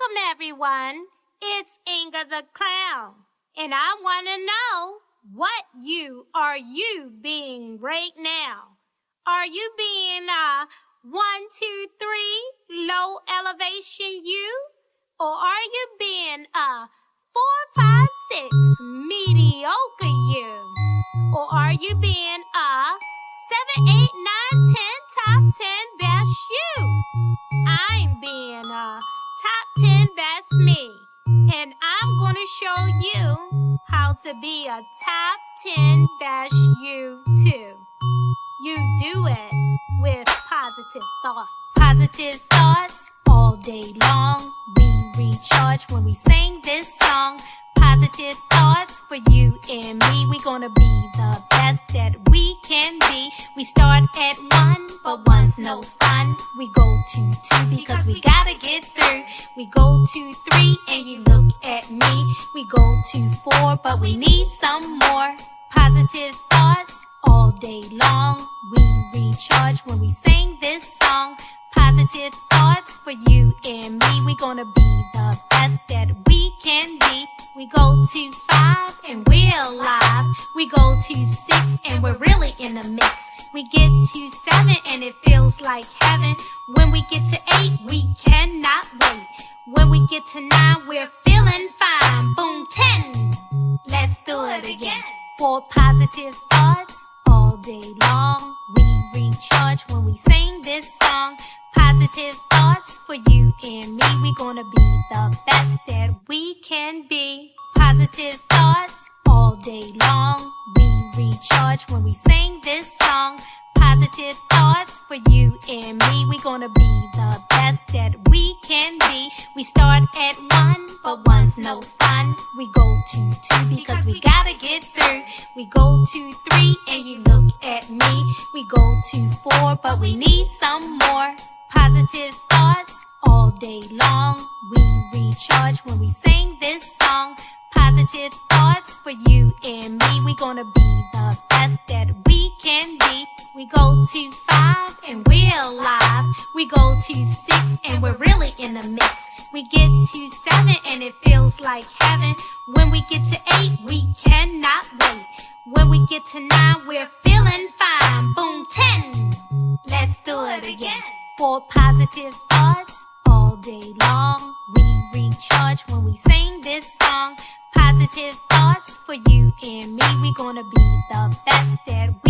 Welcome everyone, it's Inga the Clown, and I want to know what you being right now? Are you being 1, 2, 3 low elevation you? Or are you being 4, 5, 6 mediocre you? Or are you being 7, 8, 9, 10 top 10 best you? I'm being top 10 best me, and I'm gonna show you how to be a top 10 best you too. You do it with positive thoughts. Positive thoughts all day long. We recharge when we sing this song. Positive thoughts for you and me. We gonna be the best that we can be. We start at 1, but 1's no fun. We go to 2 because we gotta get through. We go to 3 and you look at me. We go to 4, but we need some more. Positive thoughts all day long. We recharge when we sing this song. Positive thoughts for you and me. We gonna be the best that we can be. We go to 5 and we're alive. We go to 6 and we're really in the mix. We get to 7 and it feels like heaven. When we get to 8, we cannot wait. When we get to 9, we're feeling fine. Boom, 10. Let's do it again. 4 positive thoughts all day long. We recharge when we sing this song. Positive thoughts for you and me. We gonna be the best that we can be. Positive thoughts all day long. We recharge when we sing this song. Positive thoughts for you and me. We gonna be the best that we can be. We start at 1, but 1's no fun. We go to 2 because we gotta get through. We go to 3 and you look at me. We go to 4, but we need some more. Positive thoughts all day long. We recharge when we sing this song. Positive thoughts for you and me. We gonna be the best that we can be. We go to 5 and we're alive. We go to 6 and we're really in the mix. We get to 7 and it feels like heaven. When we get to 8, we cannot wait. When we get to 9, we're feeling fine. Boom, 10. Let's do it again. 4 positive thoughts all day long. We recharge when we sing this song. Positive thoughts for you and me. We gonna be the best that we